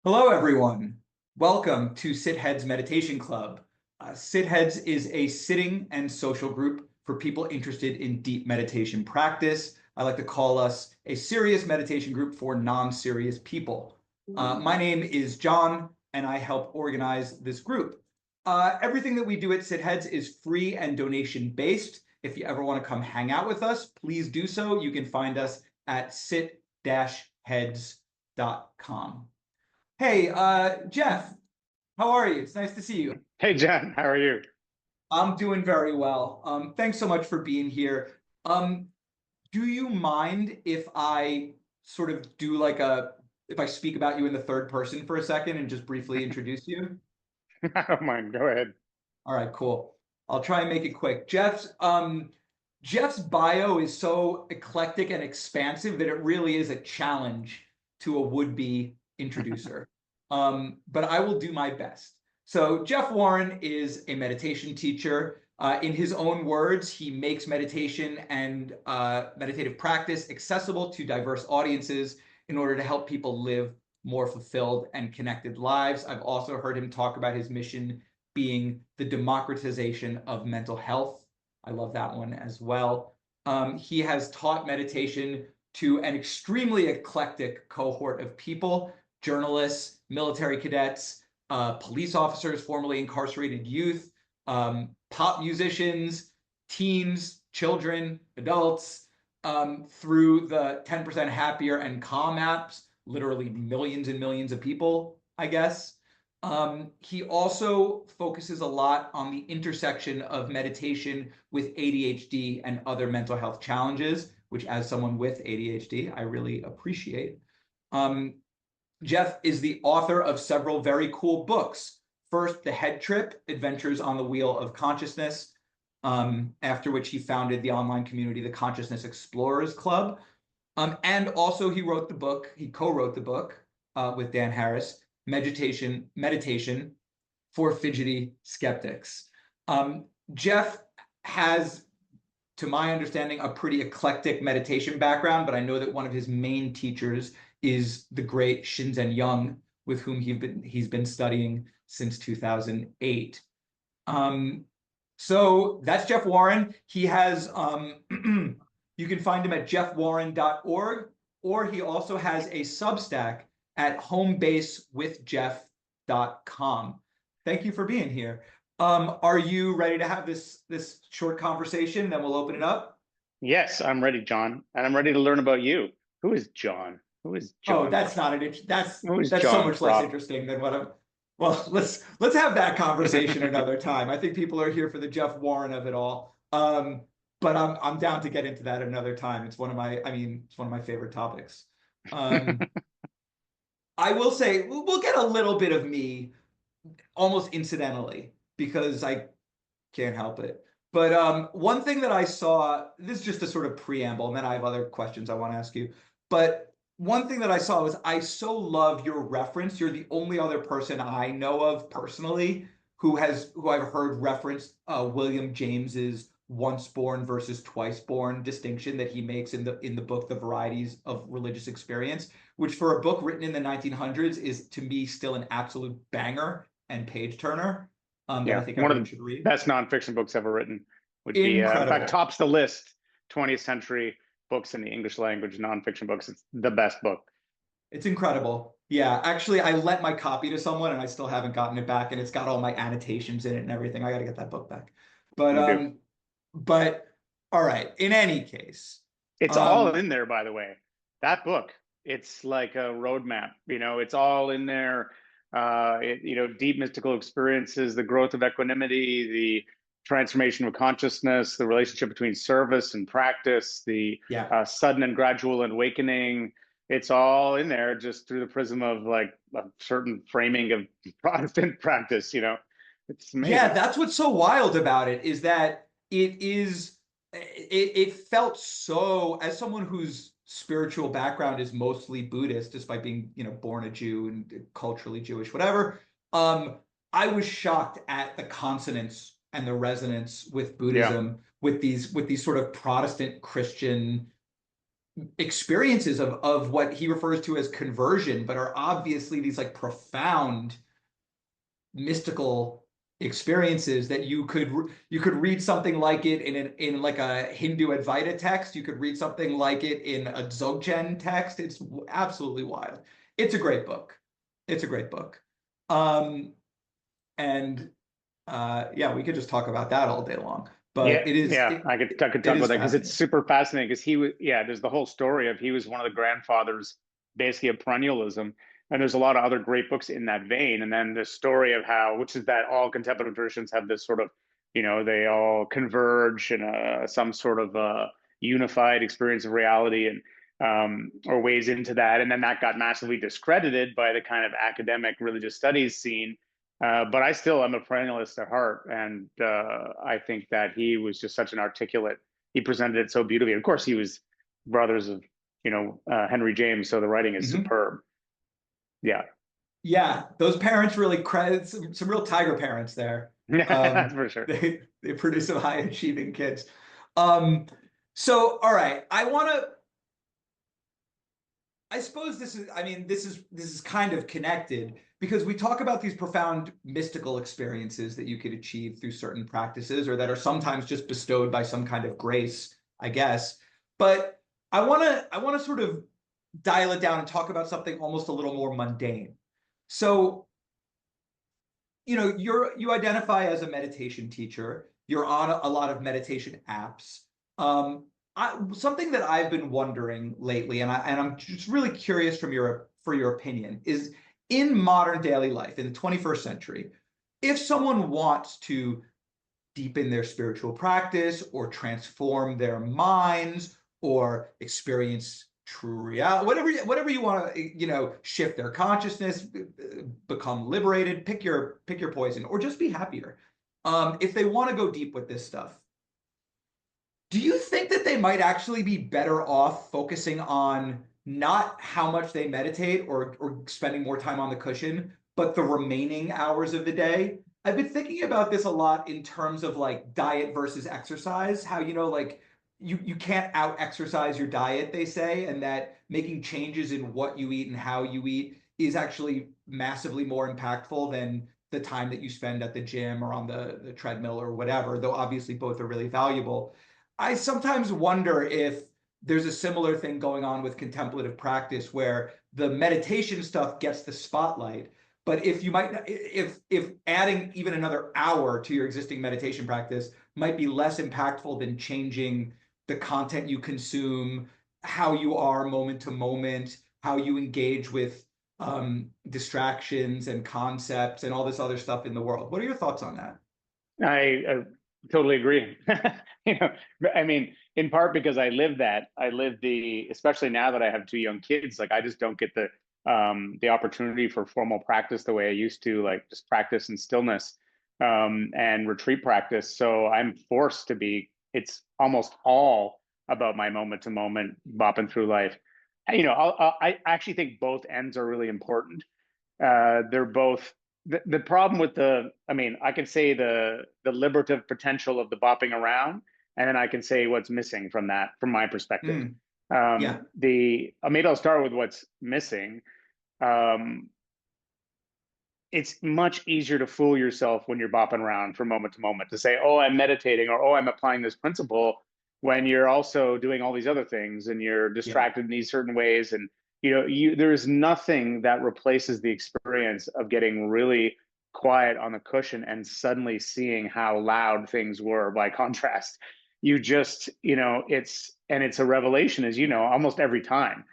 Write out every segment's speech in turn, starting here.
Hello, everyone. Welcome to Sit Heads Meditation Club. Sit Heads is a sitting and social group for people interested in deep meditation practice. I like to call us a serious meditation group for non-serious people. My name is John, and I help organize this group. Everything that we do at Sit Heads is free and donation-based. If you ever want to come hang out with us, please do so. You can find us at sit-heads.com. Hey, Jeff, how are you? It's nice to see you. Hey, John, how are you? I'm doing very well. Thanks so much for being here. Um, do you mind if I sort of do if I speak about you in the third person for a second and just briefly introduce you? I don't mind. Go ahead. All right, cool. I'll try and make it quick. Jeff's bio is so eclectic and expansive that it really is a challenge to a would-be introducer. But I will do my best. So Jeff Warren is a meditation teacher. In his own words, he makes meditation and meditative practice accessible to diverse audiences in order to help people live more fulfilled and connected lives. I've also heard him talk about his mission being the democratization of mental health. I love that one as well. He has taught meditation to an extremely eclectic cohort of people: journalists, military cadets, police officers, formerly incarcerated youth, pop musicians, teens, children, adults, through the 10% Happier and Calm apps, literally millions and millions of people, I guess. He also focuses a lot on the intersection of meditation with ADHD and other mental health challenges, which, as someone with ADHD, I really appreciate. Jeff is the author of several very cool books. First, The Head Trip: Adventures on the Wheel of Consciousness, after which he founded the online community, the Consciousness Explorers Club. And also he co-wrote the book with Dan Harris, Meditation for Fidgety Skeptics. Jeff has, to my understanding, a pretty eclectic meditation background, but I know that one of his main teachers is the great Shinzen Young, with whom he's been studying since 2008. So that's Jeff Warren. He has, you can find him at jeffwarren.org, or he also has a Substack at homebasewithjeff.com. Thank you for being here. Are you ready to have this short conversation? Then we'll open it up. Yes, I'm ready, John, and I'm ready to learn about you. Who is John? Who is Oh, John? that's not an that's Who is that's so John much less Prop? interesting than what I'm. Well, let's have that conversation another time. I think people are here for the Jeff Warren of it all. But I'm down to get into that another time. It's one of my favorite topics. Um, I will say we'll get a little bit of me almost incidentally because I can't help it. But one thing that I saw, this is just a sort of preamble, and then I have other questions I want to ask you. But one thing that I saw was, I so love your reference. You're the only other person I know of personally who I've heard reference William James's once born versus twice born distinction that he makes in the book The Varieties of Religious Experience, which for a book written in the 1900s is, to me, still an absolute banger and page turner. That I Yeah, think one of everyone the should read. best nonfiction books ever written would be, in fact, Incredible. tops the list. 20th century books in the English language, nonfiction books. It's the best book. It's incredible. Yeah, actually, I lent my copy to someone and I still haven't gotten it back, and it's got all my annotations in it and everything. I got to get that book back. But You do. but all right. In any case, It's all um, in there, by the way. That book, it's like a roadmap. It's all in there. Deep mystical experiences, the growth of equanimity, the transformation of consciousness, the relationship between service and practice, the yeah, sudden and gradual awakening. It's all in there, just through the prism of like a certain framing of Protestant practice. It's yeah. amazing. That's what's so wild about it, is that it felt so, as someone whose spiritual background is mostly Buddhist, despite being, born a Jew and culturally Jewish, whatever. I was shocked at the consonance and the resonance with Yeah. Buddhism, with these sort of Protestant Christian experiences of what he refers to as conversion, but are obviously these like profound mystical experiences that you could read something like it in like a Hindu Advaita text. You could read something like it in a Dzogchen text. It's absolutely wild. It's a great book. It's a great book. Um, and yeah, we could just talk about that all day long. Yeah, But yeah, I could it talk about is that because it's fascinating. super fascinating. Because he was, yeah, there's the whole story of he was one of the grandfathers, basically of perennialism, and there's a lot of other great books in that vein. And then the story of how, which is that all contemplative traditions have this sort of, they all converge in some sort of unified experience of reality, and or ways into that. And then that got massively discredited by the kind of academic religious studies scene, but I still am a perennialist at heart, and I think that he was just such an articulate. He presented it so beautifully. Of course, he was brothers of Henry James, so the writing is Mhm. superb. Yeah, Yeah, those parents really credit some real tiger parents there. that's for sure. They produce some high achieving kids. Um, so all right, I suppose this is kind of connected because we talk about these profound mystical experiences that you could achieve through certain practices or that are sometimes just bestowed by some kind of grace, I guess. But I want to sort of dial it down and talk about something almost a little more mundane. So, you identify as a meditation teacher. You're on a lot of meditation apps. Um, something that I've been wondering lately, and I'm just really curious for your opinion, is in modern daily life, in the 21st century, if someone wants to deepen their spiritual practice or transform their minds or experience true reality, whatever you want to, shift their consciousness, become liberated, pick your poison, or just be happier. If they want to go deep with this stuff, do you think that they might actually be better off focusing on not how much they meditate or spending more time on the cushion, but the remaining hours of the day? I've been thinking about this a lot in terms of like diet versus exercise, how like you can't out exercise your diet, they say, and that making changes in what you eat and how you eat is actually massively more impactful than the time that you spend at the gym or on the treadmill or whatever, though obviously both are really valuable. I sometimes wonder if there's a similar thing going on with contemplative practice where the meditation stuff gets the spotlight. But if adding even another hour to your existing meditation practice might be less impactful than changing the content you consume, how you are moment to moment, how you engage with distractions and concepts and all this other stuff in the world. What are your thoughts on that? I totally agree. you know, I mean, in part because I live especially now that I have two young kids, like I just don't get the opportunity for formal practice the way I used to, like just practice in stillness, and retreat practice. So I'm forced to it's almost all about my moment to moment bopping through life. I actually think both ends are really important. They're both the problem with I mean, I can say the liberative potential of the bopping around, and then I can say what's missing from that, from my perspective. Mm, yeah. Maybe I'll start with what's missing. Um, it's much easier to fool yourself when you're bopping around from moment to moment to say, oh, I'm meditating, or oh, I'm applying this principle, when you're also doing all these other things and you're Yeah. distracted in these certain ways. And there's nothing that replaces the experience of getting really quiet on the cushion and suddenly seeing how loud things were by contrast. You just, it's a revelation, as almost every time,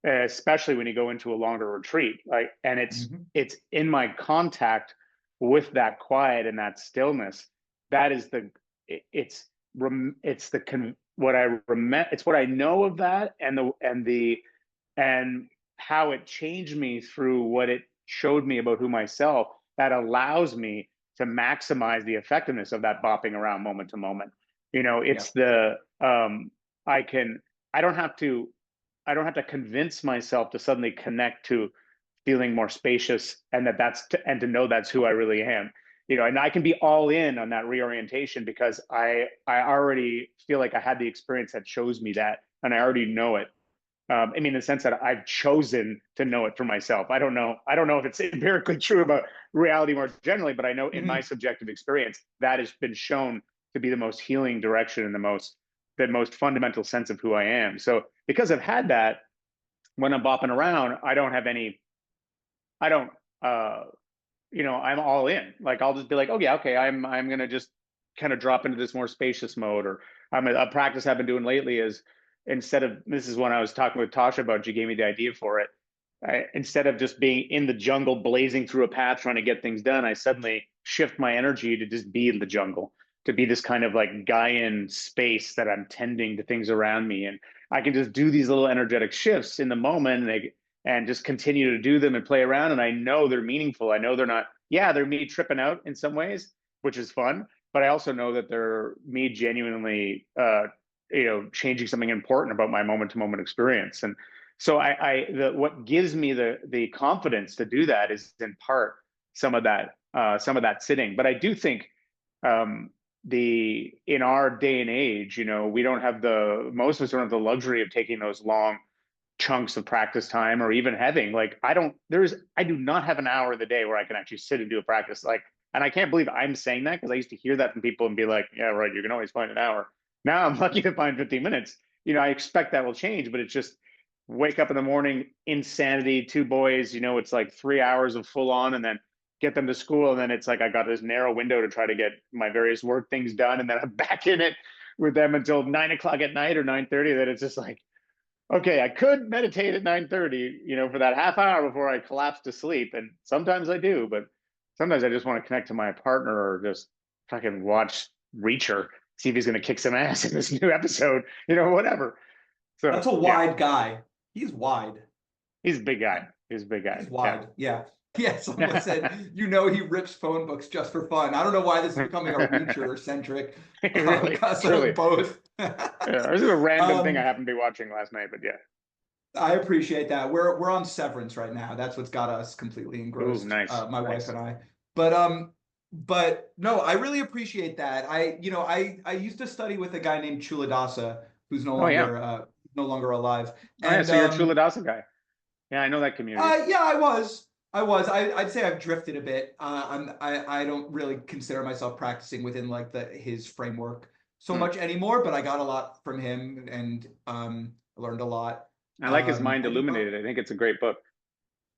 especially when you go into a longer retreat. Like, and Mhm. it's in my contact with that quiet and that stillness. That is it's it's what I remember. It's what I know of that, and how it changed me through what it showed me about who myself. That allows me to maximize the effectiveness of that bopping around moment to moment. Yeah. It's I can I don't have to I don't have to convince myself to suddenly connect to feeling more spacious, and and to know that's who I really am. And I can be all in on that reorientation because I already feel like I had the experience that shows me that, and I already know it. I mean, in the sense that I've chosen to know it for myself. I don't know if it's empirically true about reality more generally, but I know in my Mhm. subjective experience that has been shown to be the most healing direction and the most fundamental sense of who I am. So because I've had that, when I'm bopping around, I don't, uh, I'm all in. Like I'll just be like, oh yeah, okay, I'm gonna just kind of drop into this more spacious mode. Or a practice I've been doing lately is, instead of, this is when I was talking with Tasha about, she gave me the idea for it. Instead of just being in the jungle, blazing through a path, trying to get things done, I suddenly shift my energy to just be in the jungle, to be this kind of like Gaian space that I'm tending to things around me. And I can just do these little energetic shifts in the moment, and just continue to do them and play around. And I know they're meaningful. I know they're not, yeah, they're me tripping out in some ways, which is fun. But I also know that they're me genuinely, changing something important about my moment to moment experience. And so what gives me the confidence to do that is in part some of that sitting. But I do think, um, in our day and age, we don't have most of us don't have the luxury of taking those long chunks of practice time, or even having like, I do not have an hour of the day where I can actually sit and do a practice. Like, and I can't believe I'm saying that, because I used to hear that from people and be like, yeah, right, you can always find an hour. Now I'm lucky to find 15 minutes. I expect that will change, but it's just wake up in the morning, insanity, two boys, it's like 3 hours of full on, and then get them to school. And then it's like, I got this narrow window to try to get my various work things done. And then I'm back in it with them until 9 o'clock at night or 9:30. That it's just like, okay, I could meditate at 9:30, for that half hour before I collapse to sleep. And sometimes I do, but sometimes I just want to connect to my partner, or just fucking watch Reacher, see if he's going to kick some ass in this new episode, whatever. So That's a yeah, wide guy. He's wide. he's a big guy. He's a big guy. He's wide. Yeah. Yeah. Someone said, he rips phone books just for fun. I don't know why this is becoming a Reacher centric Really, because truly. of both. Yeah, this is a random thing I um, happened to be watching last night, but yeah. I appreciate that. We're on Severance right now. That's what's got us completely Ooh, engrossed, nice, my wife nice. and I. But no, I really appreciate that. I used to study with a guy named Chuladasa, who's Oh yeah. no longer alive. Oh yeah. And So you're a Culadasa guy. Yeah, I know that community. yeah, I was. I'd say I've drifted a bit. I don't really consider myself practicing within like his framework so Hmm. much anymore, but I got a lot from him, and I learned a lot. I like his Mind And Illuminated. I think it's a great book.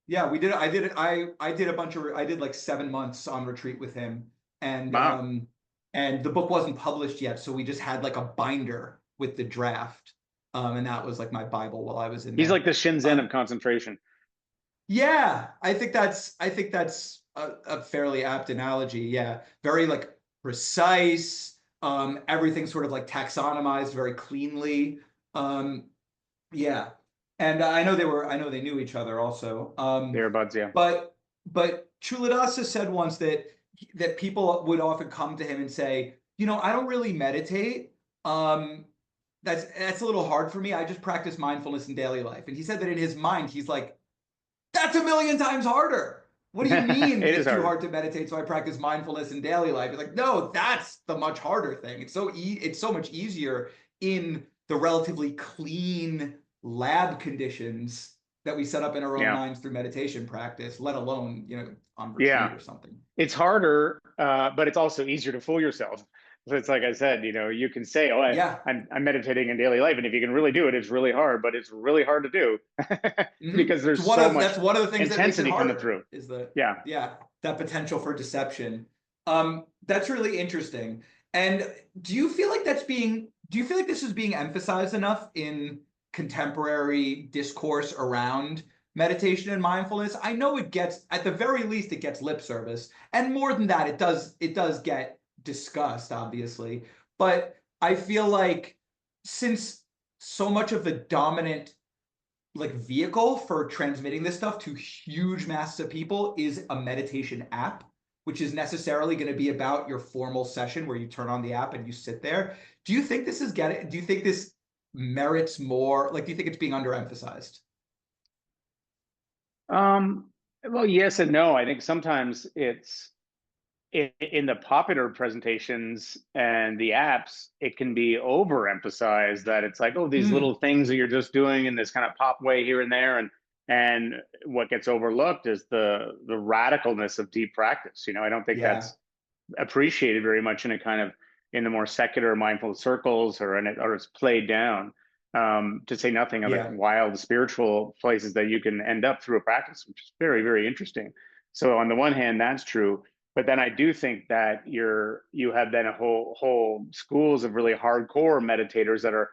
yeah, we did. I did a bunch of. I did like 7 months on retreat with him, and Wow. um, and the book wasn't published yet, so we just had like a binder with the draft, and that was like my Bible while I was in He's like there. the Shinzen of Um, concentration. yeah, I think that's a fairly apt analogy. Yeah, very like precise. Everything sort of like taxonomized very cleanly. Um, yeah, and I know they knew each other also. They're buds, yeah. But Chuladasa said once that people would often come to him and say, I don't really meditate. Um, that's a little hard for me. I just practice mindfulness in daily life. And he said that in his mind, he's like, that's a million times harder. What do you mean It is it's too hard. hard to meditate? So I practice mindfulness in daily life. It's like, no, that's the much harder thing. It's so much easier in the relatively clean lab conditions that we set up in our own Yeah. minds through meditation practice, let alone, on retreat Yeah. or something. It's harder, but it's also easier to fool yourself. So it's like I said, you can say, "Oh, Yeah. I'm meditating in daily life," and if you can really do it, it's really hard. But it's really hard to do because It's there's so that's much one of the things that makes it intensity coming harder through. is the Yeah. yeah, that potential for deception. That's really interesting. And do you feel like this is being emphasized enough in contemporary discourse around meditation and mindfulness? I know it gets, at the very least, it gets lip service. And more than that, it does get discussed, obviously. But I feel like since so much of the dominant like vehicle for transmitting this stuff to huge masses of people is a meditation app, which is necessarily going to be about your formal session where you turn on the app and you sit there. Do you think this merits more? Like, do you think it's being underemphasized? Well, yes and no. I think sometimes in the popular presentations and the apps, it can be overemphasized that it's like, oh, these little Mm, things that you're just doing in this kind of pop way here and there. And what gets overlooked is the radicalness of deep practice. I don't think yeah, that's appreciated very much in a kind of in the more secular mindful circles, or it's played down, to say nothing of the yeah, wild spiritual places that you can end up through a practice, which is very, very interesting. So on the one hand, that's true. But then I do think that you have then a whole schools of really hardcore meditators that are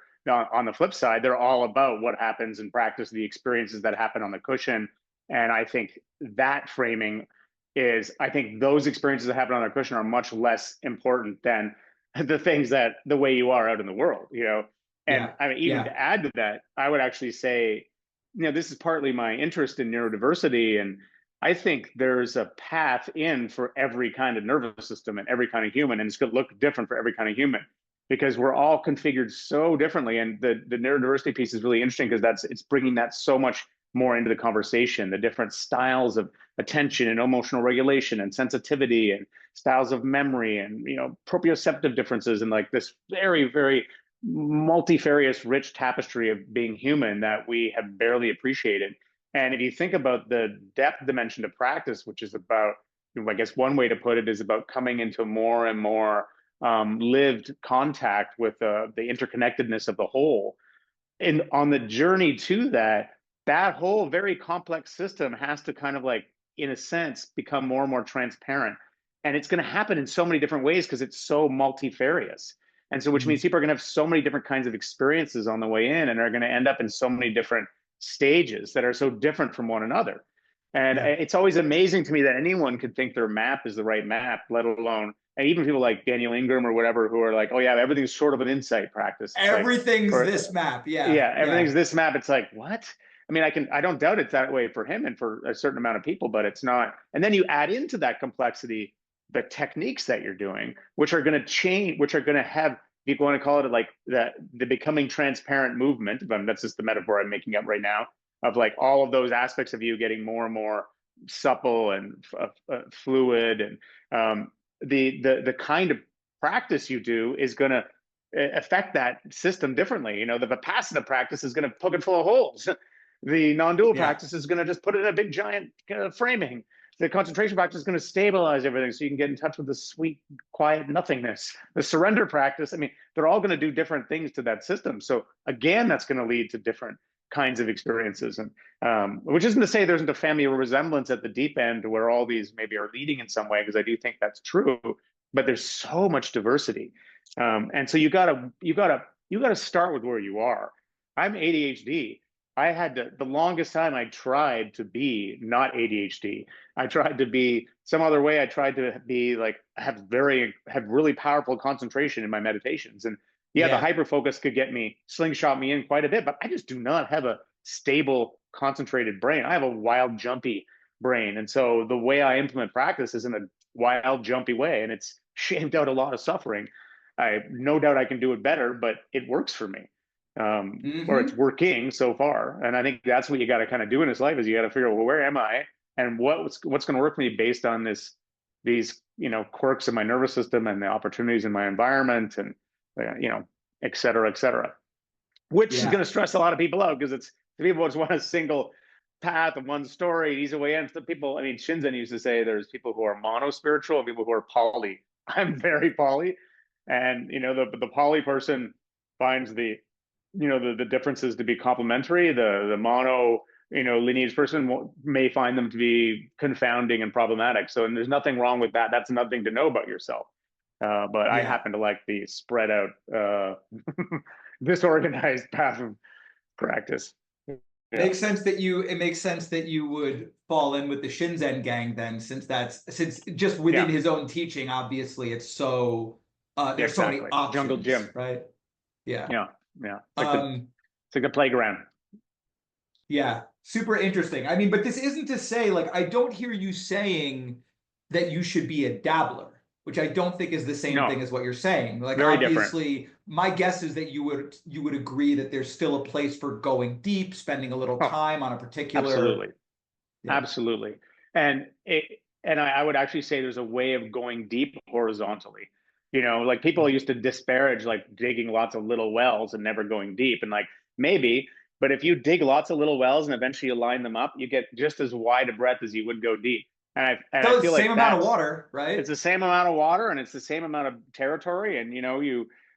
on the flip side. They're all about what happens in practice, the experiences that happen on the cushion. And I think that framing is, I think those experiences that happen on the cushion are much less important than the things that the way you are out in the world. And yeah, I mean, even yeah, to add to that, I would actually say, this is partly my interest in neurodiversity, and I think there's a path in for every kind of nervous system and every kind of human, and it's going to look different for every kind of human because we're all configured so differently. And the neurodiversity piece is really interesting because it's bringing that so much more into the conversation, the different styles of attention and emotional regulation and sensitivity and styles of memory and proprioceptive differences, and like this very, very multifarious rich tapestry of being human that we have barely appreciated. And if you think about the depth dimension to practice, which is about, I guess one way to put it is about coming into more and more lived contact with the interconnectedness of the whole. And on the journey to that whole very complex system has to kind of like, in a sense, become more and more transparent. And it's going to happen in so many different ways because it's so multifarious. And so, which means mm, people are going to have so many different kinds of experiences on the way in, and are going to end up in so many different stages that are so different from one another. And yeah. it's always amazing to me that anyone could think their map is the right map, let alone, and even people like Daniel Ingram or whatever, who are like, oh yeah, everything's sort of an insight practice. It's like, Everything's or this map. Yeah, yeah, yeah, everything's this map. It's like, what? I mean, I don't doubt it's that way for him and for a certain amount of people, but it's not. And then you add into that complexity the techniques that you're doing, which are going to change, which are going to have, if you want to call it like the becoming transparent movement. But that's just the metaphor I'm making up right now, of like all of those aspects of you getting more and more supple and fluid, and the kind of practice you do is going to affect that system differently. The Vipassana practice is going to poke it full of holes. The non-dual yeah, practice is going to just put it in a big giant framing. The concentration practice is going to stabilize everything so you can get in touch with the sweet, quiet nothingness. The surrender practice, I mean, they're all going to do different things to that system. So again, that's going to lead to different kinds of experiences. And which isn't to say there isn't a family resemblance at the deep end where all these maybe are leading in some way, because I do think that's true, but there's so much diversity. And so you gotta start with where you are. I'm ADHD. I had the longest time I tried to be not ADHD. I tried to be some other way. I tried to be like have really powerful concentration in my meditations. And yeah, the yeah, hyper focus could slingshot me in quite a bit, but I just do not have a stable, concentrated brain. I have a wild, jumpy brain. And so the way I implement practice is in a wild, jumpy way. And it's shaved out a lot of suffering. I no doubt I can do it better, but it works for me, or it's mm-hmm, working so far. And I think that's what you got to kind of do in this life, is you got to figure out, well, where am I, and what's going to work for me based on these quirks in my nervous system and the opportunities in my environment, and et cetera, et cetera. Which is going yeah, to stress a lot of people out because it's the people just want a single path of one story, easy way in. The people, I mean, Shinzen used to say there's people who are mono spiritual and people who are poly. I'm very poly, and the poly person finds the differences to be complementary. The mono lineage person may find them to be confounding and problematic. So, and there's nothing wrong with that. That's nothing to know about yourself. But I yeah. happen to like the spread out, disorganized path of practice. Yeah. It makes sense that you would fall in with the Shinzen gang then, since just within Yeah. his own teaching, obviously it's so Yeah, there's so many exactly. Jungle options, gym. right? Yeah. Yeah. Yeah. Um, It's like the playground. yeah, super interesting. I mean, but this isn't to say, like, I don't hear you saying that you should be a dabbler, which I don't think is the same No, thing as what you're saying. Like, very different. obviously, my guess is that you would agree that there's still a place for going deep, spending a little Oh, time on a particular, absolutely. yeah, Absolutely. And and I would actually say there's a way of going deep horizontally. You know, like people used to disparage like digging lots of little wells and never going deep. And like maybe, but if you dig lots of little wells and eventually you line them up, you get just as wide a breadth as you would go deep. And I So it's feel the same like amount of that's water, it's right? the same amount of water and it's the same amount of territory. And you know,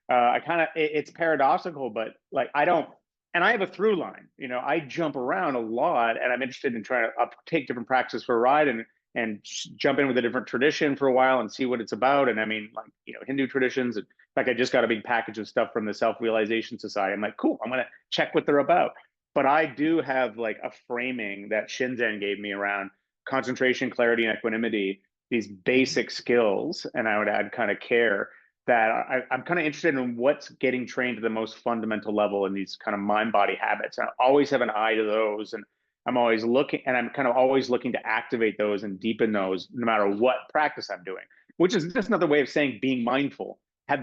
I kind of it's paradoxical, but like I don't and I have a through line. You know, I jump around a lot and I'm interested in trying to take different practices for a ride and jump in with a different tradition for a while and see what it's about. And I mean, like, you know, Hindu traditions. In fact, I just got a big package of stuff from the Self-Realization Society. I'm like, cool, I'm going to check what they're about. But I do have like a framing that Shinzen gave me around concentration, clarity, and equanimity, these Mhm. basic skills. And I would add kind of care that I'm kind of interested in what's getting trained to the most fundamental level in these kind of mind body habits. And I always have an eye to those. And I'm always looking, and I'm kind of always looking to activate those and deepen those no matter what practice I'm doing, which is just another way of saying being mindful,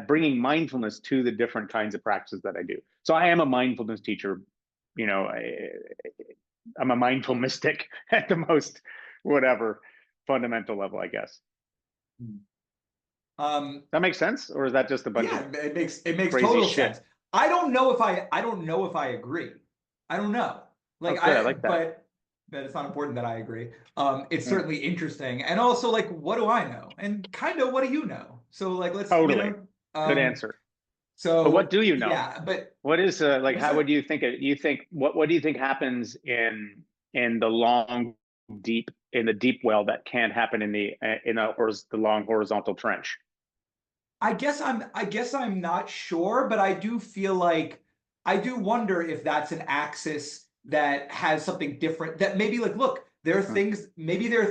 bringing mindfulness to the different kinds of practices that I do. So I am a mindfulness teacher. You know, I'm a mindful mystic at the most, whatever fundamental level, I guess. Um, That makes sense, or is that just a bunch yeah, of it makes crazy total shit? sense. I don't know if I agree. I don't know. Oh, Like good, I like that. but it's not important that I agree. It's Mm, certainly interesting. And also like what do I know? And kind of what do you know? So like let's, totally, good um answer. But what so do you know? yeah, but What is like? what's How would that? you think? You think what do you think happens in the long, deep in the deep well that can't happen in the long horizontal trench? I guess I'm not sure, but I do feel like I do wonder if that's an axis that has something different that maybe like look, Mm, there are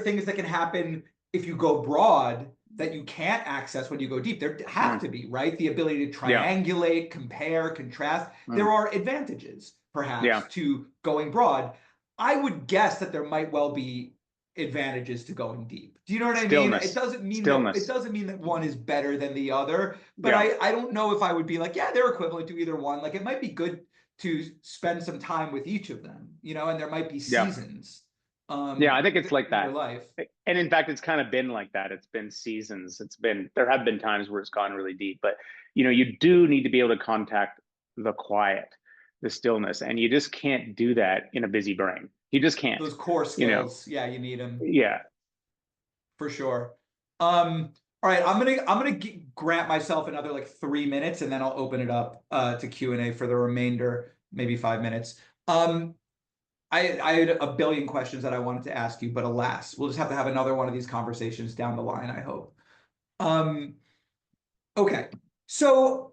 things that can happen if you go broad that you can't access when you go deep. There have mm, to be, right? The ability to yeah, triangulate, compare, contrast. There mm, are advantages yeah, perhaps to going broad. I would guess that there might well be advantages to going deep. Do you know what I mean? It stillness, doesn't mean that stillness. one is better than the other, but Yeah, I don't know if I would be like, yeah, they're equivalent to either one. Like it might be good to spend some time with each of them, and there might be yeah, seasons yeah. I think it's like in your that. life. And in fact, it's kind of been like that. It's been seasons. There have been times where it's gone really deep, but you know, you do need to be able to contact the quiet, the stillness, and you just can't do that in a busy brain. You just can't, Those core you know. skills, yeah, you need them Yeah. for sure. All right, I'm gonna grant myself another like 3 minutes, and then I'll open it up to Q&A for the remainder, maybe 5 minutes. Um, I had a billion questions that I wanted to ask you, but alas, we'll just have to have another one of these conversations down the line, I hope. Um, okay. So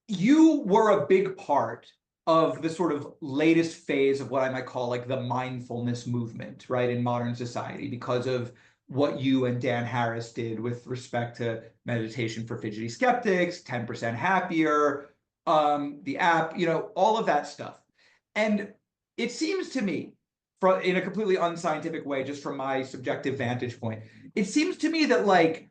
you were a big part of the sort of latest phase of what I might call like the mindfulness movement, right, in modern society because of what you and Dan Harris did with respect to meditation for fidgety skeptics, 10% happier, the app, all of that stuff. And it seems to me, in a completely unscientific way, just from my subjective vantage point, it seems to me that like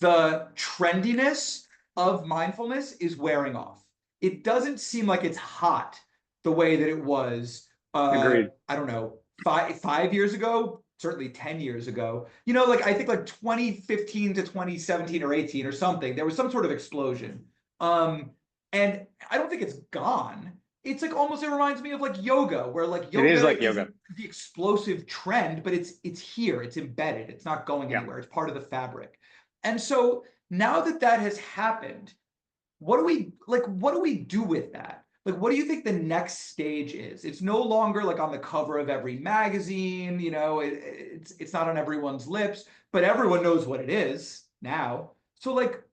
the trendiness of mindfulness is wearing off. It doesn't seem like it's hot the way that it was, Agreed. I don't know, 5 years ago, certainly 10 years ago. Like I think like 2015 to 2017 or 18 or something, there was some sort of explosion. Um, and I don't think it's gone. It's like almost, it reminds me of like yoga, where like It is yoga like yoga. isn't the explosive trend, but it's here, it's embedded, it's not going Yeah. anywhere, it's part of the fabric. And so now that that has happened, what do we do with that? Like, what do you think the next stage is? It's no longer like on the cover of every magazine, it's not on everyone's lips, but everyone knows what it is now. So like,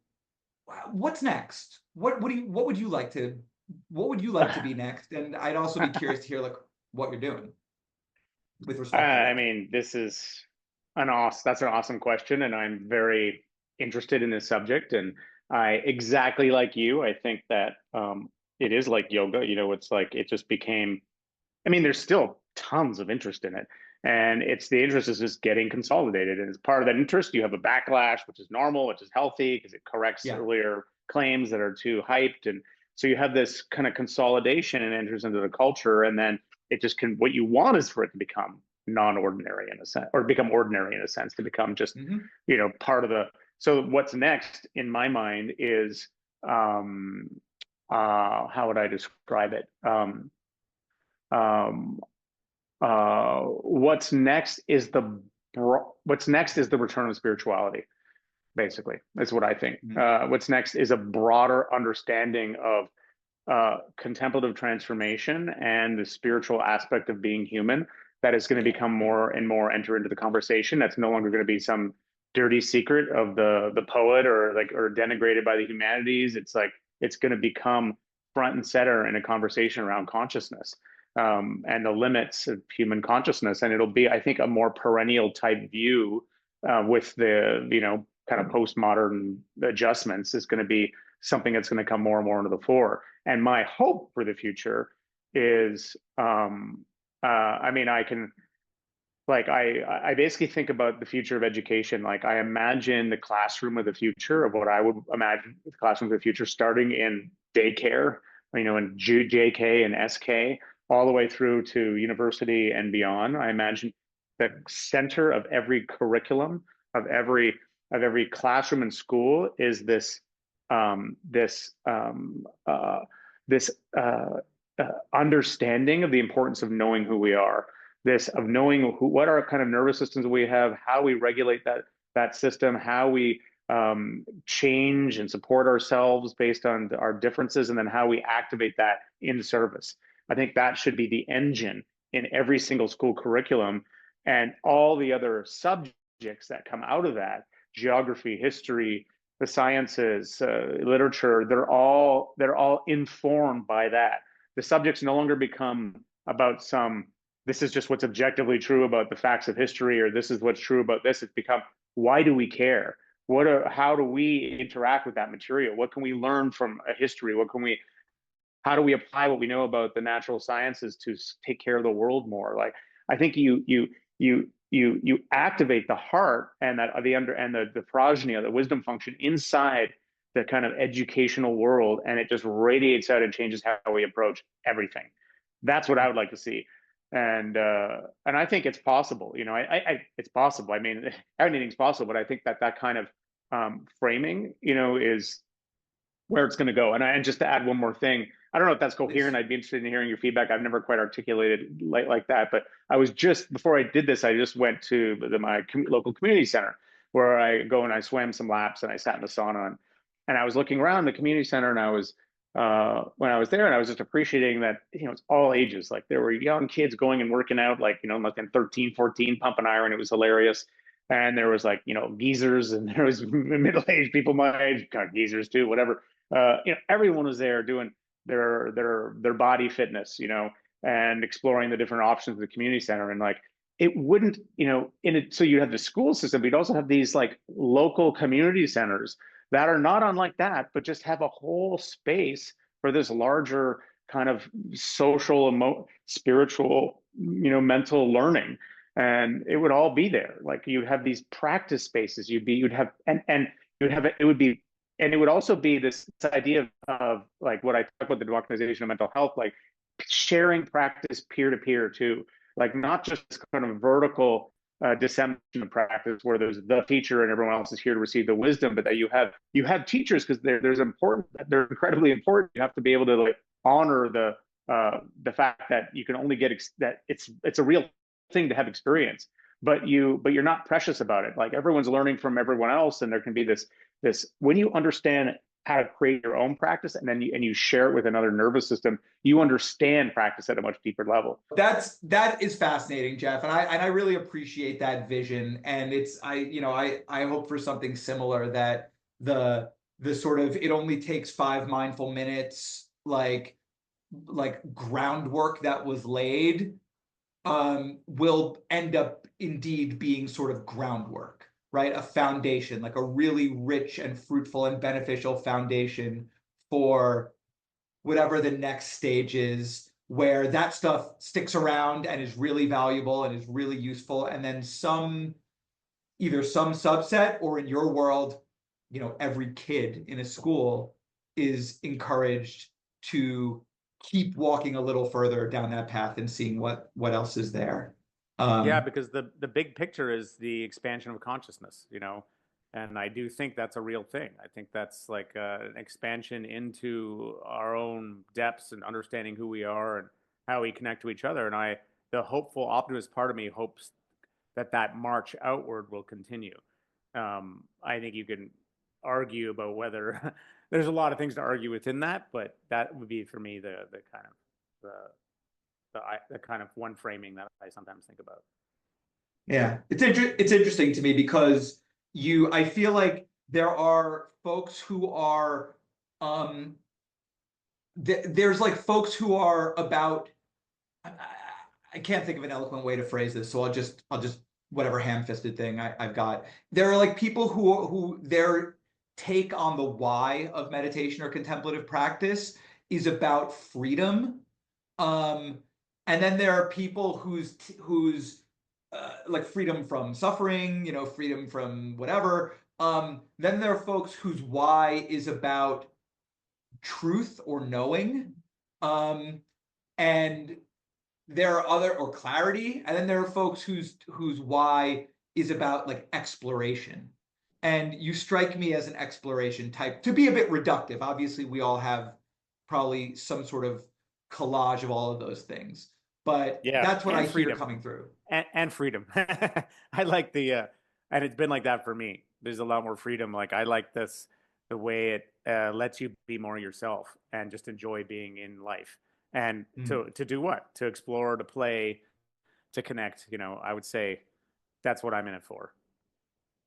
what's next? What would you like to be next? And I'd also be curious to hear like what you're doing with respect to I that. mean, that's an awesome question, and I'm very interested in this subject. And I exactly like you, I think that it is like yoga. You know, it's like it just became. I mean, there's still tons of interest in it, and the interest is just getting consolidated. And as part of that interest, you have a backlash, which is normal, which is healthy because it corrects Yeah. earlier claims that are too hyped, and so you have this kind of consolidation and enters into the culture, and then it just can. What you want is for it to become non-ordinary in a sense, or become ordinary in a sense, to become just, Mhm. part of the. So what's next in my mind is, how would I describe it? Um, what's next is the return of spirituality. Basically, that's what I think. Mhm. What's next is a broader understanding of contemplative transformation and the spiritual aspect of being human that is going to Yeah. become more and more enter into the conversation. That's no longer going to be some dirty secret of the poet, or denigrated by the humanities. It's like it's going to become front and center in a conversation around consciousness, and the limits of human consciousness. And it'll be, I think, a more perennial type view, with the kind of postmodern adjustments, is going to be something that's going to come more and more into the fore. And my hope for the future is, I mean, I basically think about the future of education. Like, I imagine the classroom of the future, of what I would imagine the classroom of the future, starting in daycare, in JK and SK, all the way through to university and beyond. I imagine the center of every curriculum, of every classroom and school, is this um, this um, uh, this understanding of the importance of knowing who we are, this of knowing what our kind of nervous systems we have, how we regulate that system, how we change and support ourselves based on our differences, and then how we activate that in service. I think that should be the engine in every single school curriculum, and all the other subjects that come out of that: geography, history, the sciences, literature. They're all informed by that. The subjects no longer become about some, this is just what's objectively true about the facts of history, or this is what's true about this. It's become, why do we care? How do we interact with that material? What can we learn from a history? How do we apply what we know about the natural sciences to take care of the world more? Like, I think you activate the heart and the progeny, or the wisdom function, inside the kind of educational world, and it just radiates out and changes how we approach everything. That's what I would like to see. And I think it's possible. It's possible. I mean, anything's possible, but I think that kind of framing, is where it's going to go. And just to add one more thing, I don't know if that's coherent. Please. I'd be interested in hearing your feedback. I've never quite articulated like that, but I was just, before I did this, I just went to my local community center, where I go and I swam some laps and I sat in the sauna, and I was looking around the community center, and I was, when I was there, and I was just appreciating that, it's all ages. Like, there were young kids going and working out, like, like in 13, 14, pumping iron. It was hilarious. And there was, like, geezers, and there was middle-aged people my age, kind of geezers too, whatever. Everyone was there doing their body fitness, and exploring the different options of the community center. And, like, it wouldn't, in it. So you have the school system, but you'd also have these, like, local community centers that are not unlike that, but just have a whole space for this larger kind of social, spiritual, mental learning. And it would all be there. Like, you'd have these practice spaces. You'd have, and you'd have, it would be, and it would also be this idea of like what I talk about, the democratization of mental health, like sharing practice peer to peer too, like not just this kind of vertical dissemination of practice where there's the teacher and everyone else is here to receive the wisdom, but that you have teachers, because they're incredibly important. You have to be able to, like, honor the fact that you can only get that it's a real thing to have experience, but you're not precious about it. Like, everyone's learning from everyone else, and there can be this when you understand how to create your own practice, and then you share it with another nervous system, you understand practice at a much deeper level. That is fascinating, Jeff, and I really appreciate that vision. And I hope for something similar, that the sort of, it only takes 5 mindful minutes, like groundwork that was laid, will end up indeed being sort of groundwork, right? A foundation, like a really rich and fruitful and beneficial foundation for whatever the next stage is, where that stuff sticks around and is really valuable and is really useful. And then either some subset, or in your world, every kid in a school is encouraged to keep walking a little further down that path and seeing what else is there. Yeah, Um, because the big picture is the expansion of consciousness, and I do think that's a real thing. I think that's like an expansion into our own depths and understanding who we are and how we connect to each other. And the hopeful optimist part of me hopes that that march outward will continue. I think you can argue about whether there's a lot of things to argue within that, but that would be for me the kind of the the kind of one framing that I sometimes think about. yeah, it's interesting to me because I feel like there are folks who are um there's like folks who are about I, I can't think of an eloquent way to phrase this, so I'll just whatever ham-fisted thing I've got. There are like people who their take on the why of meditation or contemplative practice is about freedom. Um, and then there are people whose like freedom from suffering, freedom from whatever. Then there are folks whose why is about truth or knowing. Um, and there are other or clarity, and then there are folks whose why is about like exploration. And you strike me as an exploration type, to be a bit reductive. Obviously, we all have probably some sort of collage of all of those things, but Yeah, that's what I and hear freedom, coming through. and freedom. I like and it's been like that for me. There's a lot more freedom. Like I like the way it lets you be more yourself and just enjoy being in life. And Mm, to do what? To explore, to play, to connect. I would say that's what I'm in it for.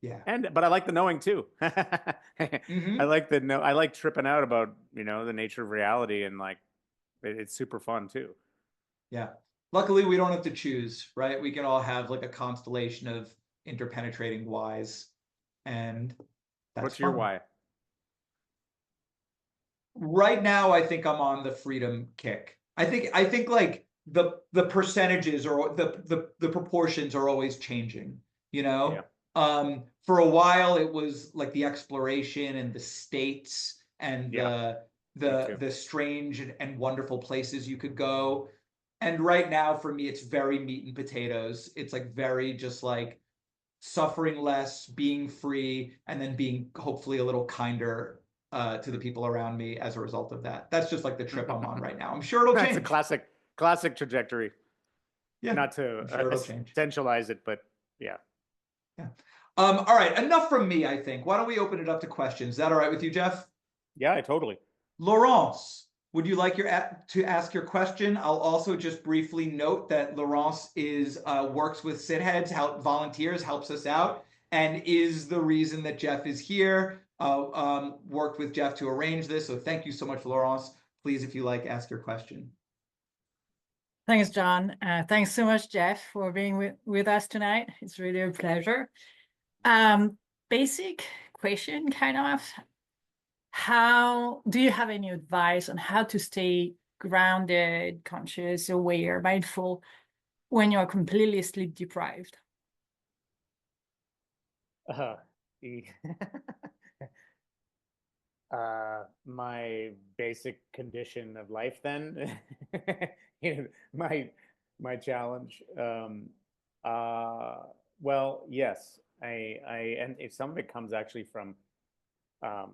yeah. But I like the knowing too. I Hmm. like the know. I like tripping out about the nature of reality, and like it's super fun too. Yeah. Luckily, we don't have to choose, right? We can all have like a constellation of interpenetrating whys, and that's What's your fun. why? Right now, I think I'm on the freedom kick. I think like the percentages or the proportions are always changing, you Yeah, know? For a while it was like the exploration and the states and yeah, the me the too. the strange and wonderful places you could go. And right now for me it's very meat and potatoes. It's like very just like suffering less, being free, and then being hopefully a little kinder to the people around me as a result of that. That's just like the trip I'm on right now. I'm sure it'll That's a change. classic trajectory. Yeah, Not to I'm sure it'll change. essentialize it, but yeah. Yeah. All right, enough from me, I think. Why don't we open it up to questions? Is that all right with you, Jeff? Yeah, totally. Laurence, would you like to ask your question? I'll also just briefly note that Laurence is works with Sitheads, volunteers, helps us out, and is the reason that Jeff is here. Worked with Jeff to arrange this, so thank you so much, Laurence. Please, if you like, ask your question. Thanks, John. Thanks so much, Jeff, for being with us tonight. It's really a pleasure. Basic question, kind of. How do you have any advice on how to stay grounded, conscious, aware, mindful when you're completely sleep deprived? Uh, e- my basic condition of life then, my challenge. Uh, well, yes, and if some of it comes actually from um,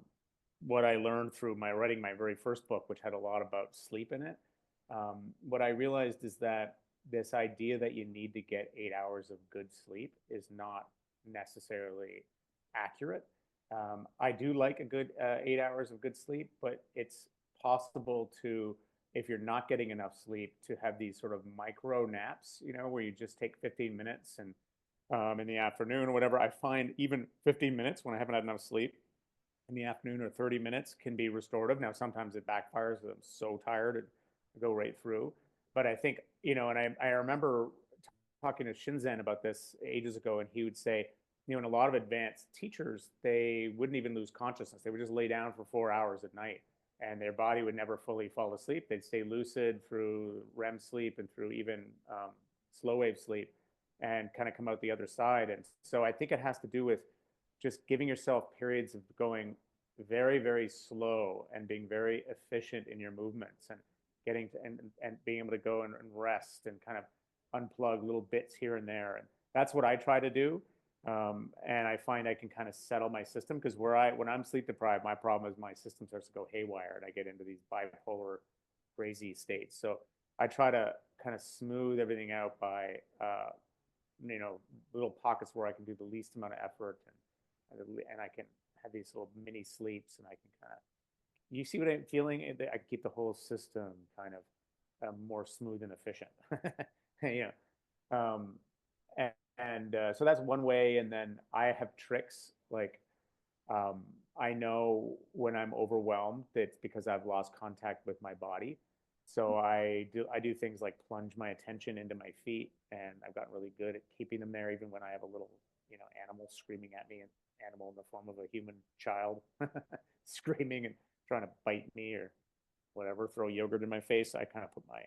what I learned through my writing my very first book, which had a lot about sleep in it. What I realized is that this idea that you need to get 8 hours of good sleep is not necessarily accurate. I do like a good 8 hours of good sleep, but it's possible to, if you're not getting enough sleep, to have these sort of micro naps, where you just take 15 minutes and in the afternoon or whatever. I find even 15 minutes when I haven't had enough sleep in the afternoon or 30 minutes can be restorative. Now, sometimes it backfires. I'm so tired and I go right through. But I think, and I remember talking to Shinzen about this ages ago, and he would say, in a lot of advanced teachers, they wouldn't even lose consciousness. They would just lay down for 4 hours at night and their body would never fully fall asleep. They'd stay lucid through REM sleep and through even slow wave sleep and kind of come out the other side. And so I think it has to do with just giving yourself periods of going very, very slow and being very efficient in your movements and getting to and being able to go and rest and kind of unplug little bits here and there. And that's what I try to do. And I find I can kind of settle my system, because when I'm sleep deprived, my problem is my system starts to go haywire and I get into these bipolar crazy states. So I try to kind of smooth everything out by, little pockets where I can do the least amount of effort, and I can have these little mini sleeps, and I can kind of, you see what I'm feeling? I can keep the whole system kind of more smooth and efficient. Yeah. Um, so that's one way. And then I have tricks like, I know when I'm overwhelmed, it's because I've lost contact with my body. So I do things like plunge my attention into my feet, and I've gotten really good at keeping them there, even when I have a little, animal screaming at me, an animal in the form of a human child screaming and trying to bite me or whatever, throw yogurt in my face. I kind of put my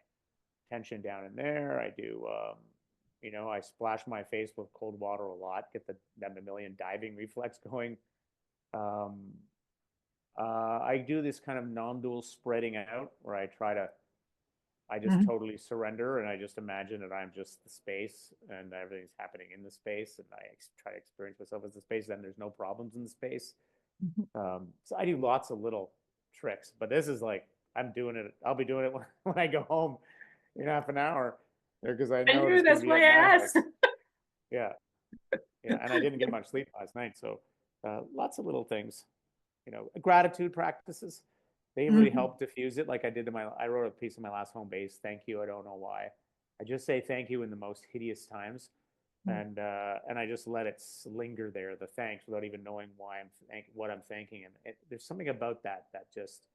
attention down in there. I do, I splash my face with cold water a lot, get that mammalian diving reflex going. I do this kind of non-dual spreading out where I just totally surrender, and I just imagine that I'm just the space and everything's happening in the space, and I try to experience myself as the space. Then there's no problems in the space. So I do lots of little tricks, but this is like, I'm doing it. I'll be doing it when I go home in half an hour, because I know it's going That's to be why at I my house. asked. Yeah, yeah, and I didn't get much sleep last night, so lots of little things. Gratitude practices. They really help diffuse it. Like I wrote a piece in my last home base. Thank you. I don't know why. I just say thank you in the most hideous times, and I just let it linger there, the thanks, without even knowing what I'm thanking. And there's something about that just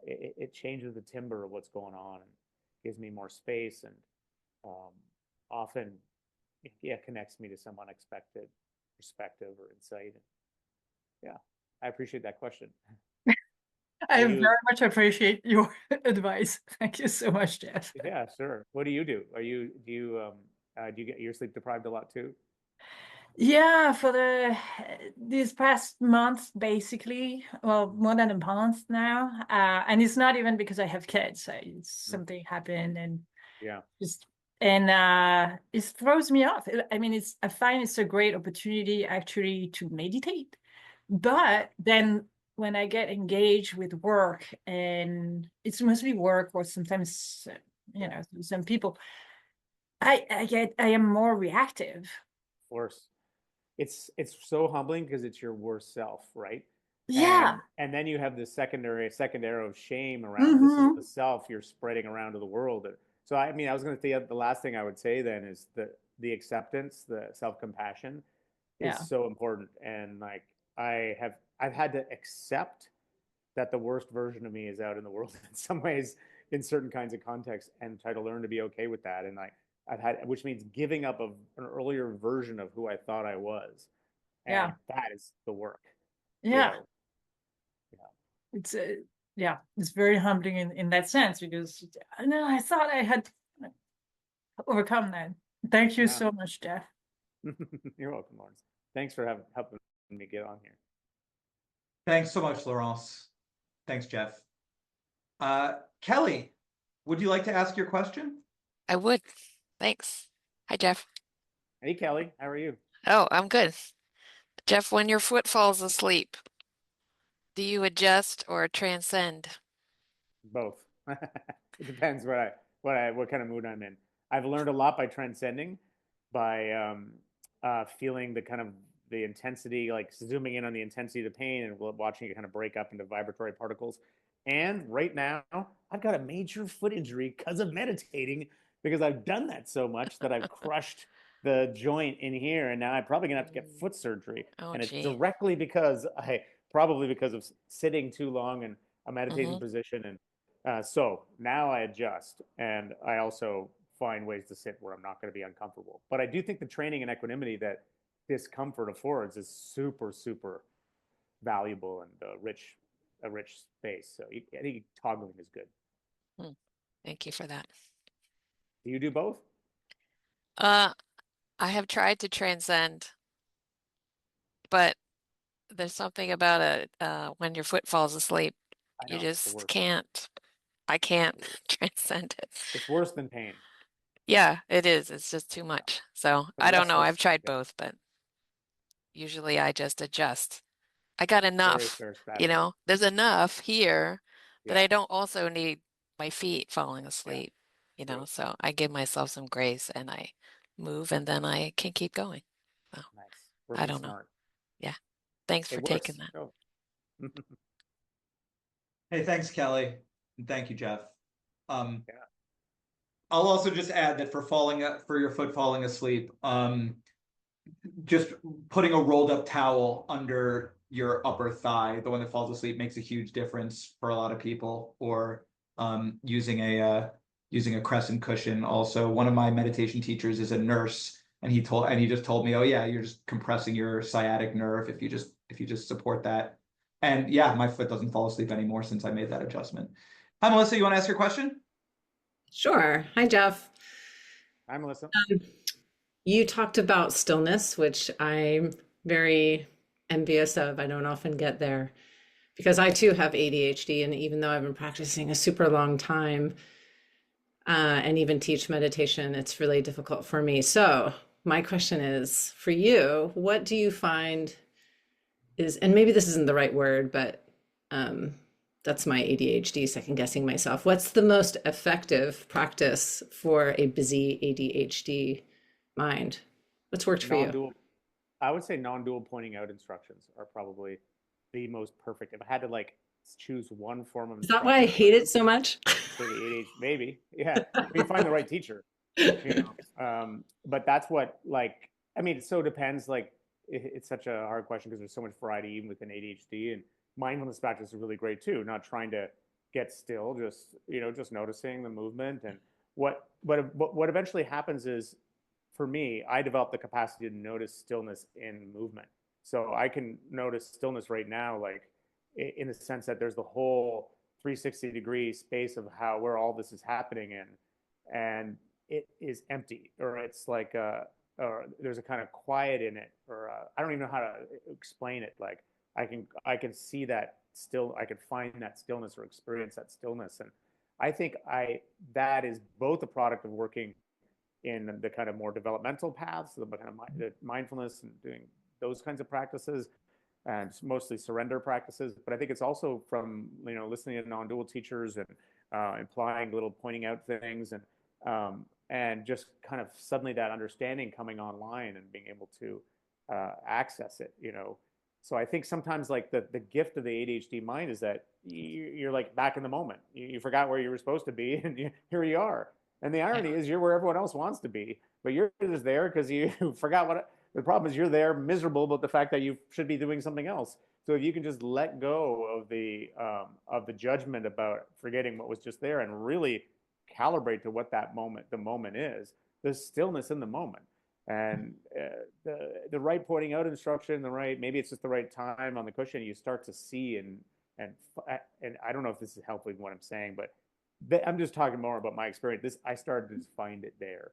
it changes the timbre of what's going on, and gives me more space, and often connects me to some unexpected perspective or insight. Yeah, I appreciate that question. I very much appreciate your advice. Thank you so much, Jeff. Yeah, sure. What do you do? Do you get your sleep deprived a lot too? Yeah, for these past months, basically, well, more than a month now, and it's not even because I have kids. Something happened, and Yeah, it throws me off. I mean, I find it's a great opportunity actually to meditate, but then when I get engaged with work, and it's mostly work, or sometimes some people, I am more reactive. of course. It's so humbling, because it's your worst self, right? Yeah. And then you have the second arrow of shame around, this is the self you're spreading around to the world. So I mean, I was going to say, the last thing I would say then is the acceptance, the self-compassion is so important. And like, I've had to accept that the worst version of me is out in the world in some ways, in certain kinds of contexts, and try to learn to be okay with that. And which means giving up of an earlier version of who I thought I was. And that is the work. Yeah. It's it's very humbling in that sense, because I thought I had overcome that. Thank you so much, Jeff. You're welcome, Lawrence. Thanks for helping me get on here. Thanks so much, Laurence. Thanks, Jeff. Kelly, would you like to ask your question? I would. Thanks. Hi, Jeff. Hey, Kelly. How are you? Oh, I'm good. Jeff, when your foot falls asleep, do you adjust or transcend? Both. It depends what kind of mood I'm in. I've learned a lot by transcending, by feeling the intensity, like zooming in on the intensity of the pain and watching it kind of break up into vibratory particles. And right now, I've got a major foot injury because of meditating, because I've done that so much that I've crushed the joint in here, and now I'm probably gonna have to get foot surgery. And it's directly because of sitting too long in a meditating position. And so now I adjust, and I also find ways to sit where I'm not going to be uncomfortable. But I do think the training and equanimity that discomfort affords is super, super valuable, and a rich space. So I think toggling is good. Thank you for that. Do you do both? I have tried to transcend, but there's something about when your foot falls asleep, you just can't. I can't transcend it. It's worse than pain. Yeah, it is. It's just too much. So The I don't know. restless, I've tried yeah, both, but usually I just adjust. I got very enough, fair strategy. there's enough here that Yeah, I don't also need my feet falling yeah, asleep, true. so I give myself some grace and I move and then I can keep going. So Nice. I Working don't know. smart. Yeah. Thanks for It taking works. that. Oh. Hey, thanks, Kelly. And thank you, Jeff. Yeah. I'll also just add that for your foot falling asleep, just putting a rolled up towel under your upper thigh, the one that falls asleep, makes a huge difference for a lot of people. Or using a crescent cushion. Also, one of my meditation teachers is a nurse, and he just told me, oh yeah, you're just compressing your sciatic nerve if you just support that. And yeah, my foot doesn't fall asleep anymore since I made that adjustment. Hi, Melissa, you want to ask your question? Sure. Hi, Jeff. Hi, Melissa. You talked about stillness, which I'm very envious of. I don't often get there because I too have ADHD. And even though I've been practicing a super long time and even teach meditation, it's really difficult for me. So, my question is for you, what do you find is, and maybe this isn't the right word, but that's my ADHD second guessing myself. What's the most effective practice for a busy ADHD mind? What's worked for you? Non-dual, I would say non-dual pointing out instructions are probably the most perfect. If I had to like choose one form of Is that why I instruction hate it so much? for the ADHD, maybe, yeah, we find the right teacher, you know. But that's what like, I mean, it so depends. Like, it's such a hard question because there's so much variety even within ADHD, and mindfulness practice is really great too. Not trying to get still, just just noticing the movement and what eventually happens is, for me, I developed the capacity to notice stillness in movement. So I can notice stillness right now, like in the sense that there's the whole 360-degree space of where all this is happening in, and it is empty, or it's like or there's a kind of quiet in it, or I don't even know how to explain it. Like I can see that still, I can find that stillness or experience that stillness, and I think that is both a product of working in the kind of more developmental paths, the kind of the mindfulness and doing those kinds of practices, and mostly surrender practices. But I think it's also from listening to non-dual teachers and implying little pointing out things, and just kind of suddenly that understanding coming online and being able to access it. So I think sometimes like the gift of the ADHD mind is that you're like back in the moment. You forgot where you were supposed to be, and here you are. And the irony is you're where everyone else wants to be, but you're just there because you forgot what the problem is. You're there miserable about the fact that you should be doing something else. So if you can just let go of the judgment about forgetting what was just there and really calibrate to what the moment is, there's stillness in the moment. And the right pointing out instruction, maybe it's just the right time on the cushion, you start to see and I don't know if this is helpful in what I'm saying, but I'm just talking more about my experience. I started to find it there.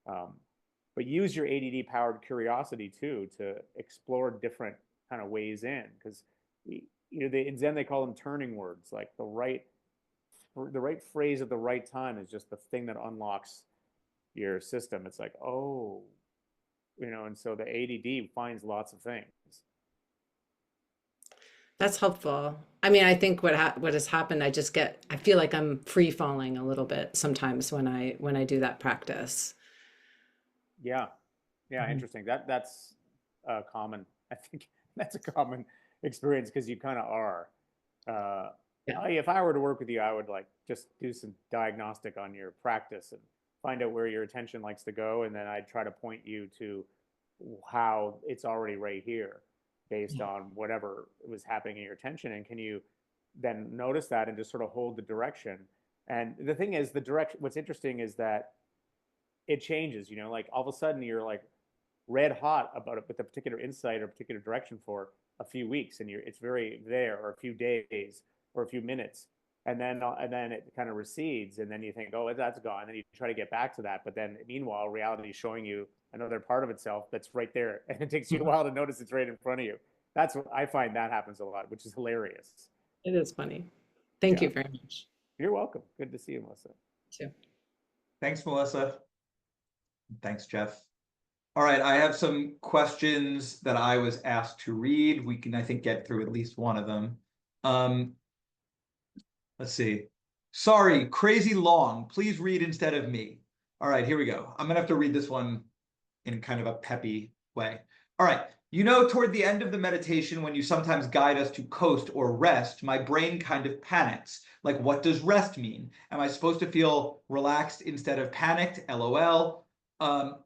But use your ADD powered curiosity too to explore different kind of ways in, because in Zen they call them turning words. Like the right phrase at the right time is just the thing that unlocks your system. It's like, oh, and so the ADD finds lots of things. That's helpful. I mean, I think what has happened, I feel like I'm free falling a little bit sometimes when I do that practice. Yeah, yeah, interesting. That's common. I think that's a common experience because you kind of are. Yeah. If I were to work with you, I would like just do some diagnostic on your practice and find out where your attention likes to go, and then I'd try to point you to how it's already right here based on whatever was happening in your attention. And can you then notice that and just sort of hold the direction? And the thing is, the direction, what's interesting is that it changes, like all of a sudden you're like red hot about it with a particular insight or particular direction for a few weeks, and it's very there, or a few days or a few minutes, and then it kind of recedes, and then you think, oh, that's gone, and you try to get back to that, but then meanwhile reality is showing you another part of itself that's right there, and it takes you a while to notice it's right in front of you. That's what I find that happens a lot, which is hilarious. It is funny. Thank Yeah. you very much. You're welcome. Good to see you, Melissa. Too. Thanks, Melissa. Thanks, Jeff. All right, I have some questions that I was asked to read. We can, I think, get through at least one of them. Let's see. Sorry, crazy long. Please read instead of me. All right, here we go. I'm gonna have to read this one in kind of a peppy way. All right. You know, toward the end of the meditation, when you sometimes guide us to coast or rest, my brain kind of panics. Like, what does rest mean? Am I supposed to feel relaxed instead of panicked? LOL.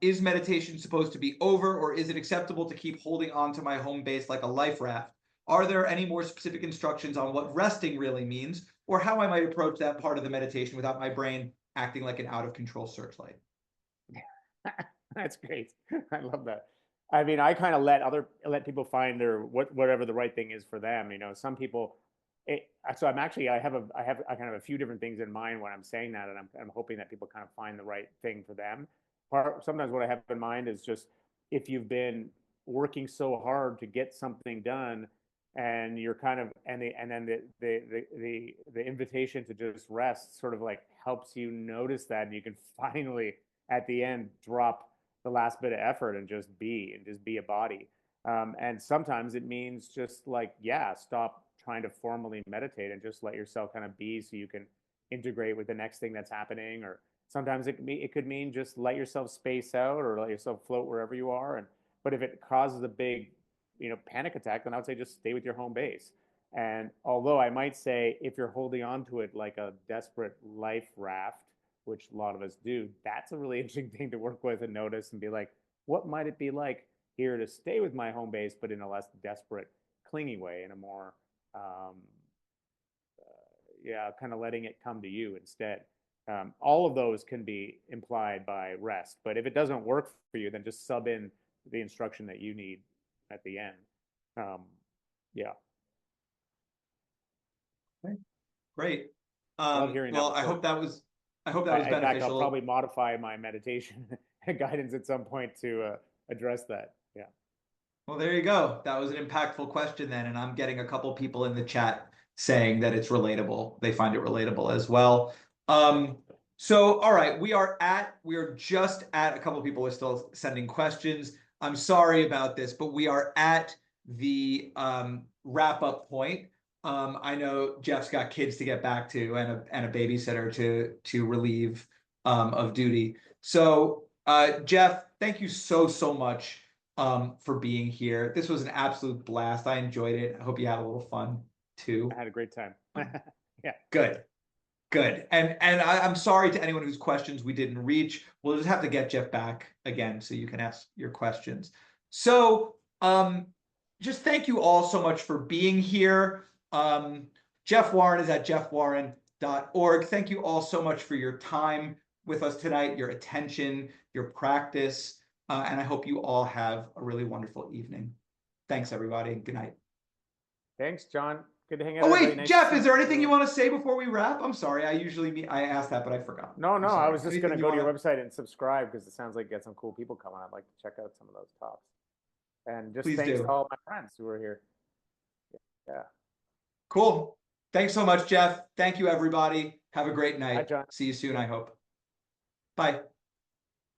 Is meditation supposed to be over, or is it acceptable to keep holding on to my home base like a life raft? Are there any more specific instructions on what resting really means, or how I might approach that part of the meditation without my brain acting like an out-of-control searchlight? That's great. I love that. I mean, I kind of let people find their whatever the right thing is for them. You know, some people. So I'm actually I kind of a few different things in mind when I'm saying that, and I'm hoping that people kind of find the right thing for them. Sometimes what I have in mind is just if you've been working so hard to get something done, and you're kind of and then the invitation to just rest sort of like helps you notice that, and you can finally at the end drop the last bit of effort and just be a body. And sometimes it means just like, yeah, stop trying to formally meditate and just let yourself kind of be, so you can integrate with the next thing that's happening. Or sometimes it could mean just let yourself space out or let yourself float wherever you are. But if it causes a big, panic attack, then I would say just stay with your home base. And although I might say if you're holding on to it like a desperate life raft, which a lot of us do, that's a really interesting thing to work with and notice and be like, what might it be like here to stay with my home base, but in a less desperate, clingy way, in a more, kind of letting it come to you instead. All of those can be implied by rest, but if it doesn't work for you, then just sub in the instruction that you need at the end. Yeah. Okay. Great. Love hearing well, that. I hope that was beneficial. In fact, I'll probably modify my meditation guidance at some point to address that. Yeah. Well, there you go. That was an impactful question then, and I'm getting a couple people in the chat saying that it's relatable. They find it relatable as well. So, all right, we are just at, a couple people are still sending questions. I'm sorry about this, but we are at the wrap-up point. I know Jeff's got kids to get back to and a babysitter to relieve of duty. So, Jeff, thank you so much for being here. This was an absolute blast. I enjoyed it. I hope you had a little fun too. I had a great time. Yeah. Good. And I'm sorry to anyone whose questions we didn't reach. We'll just have to get Jeff back again so you can ask your questions. So just thank you all so much for being here. Jeff Warren is at jeffwarren.org. Thank you all so much for your time with us tonight, your attention, your practice, and I hope you all have a really wonderful evening. Thanks, everybody. Good night. Thanks, John. Good to hang out. Oh wait, Jeff, is there anything you want to say before we wrap? I'm sorry, I asked that, but I forgot. No, I was just going to go to your website and subscribe because it sounds like you got some cool people coming. I'd like to check out some of those talks. And just thanks to all my friends who are here. Yeah. Cool. Thanks so much, Jeff. Thank you, everybody. Have a great night. Bye, John. See you soon, I hope. Bye.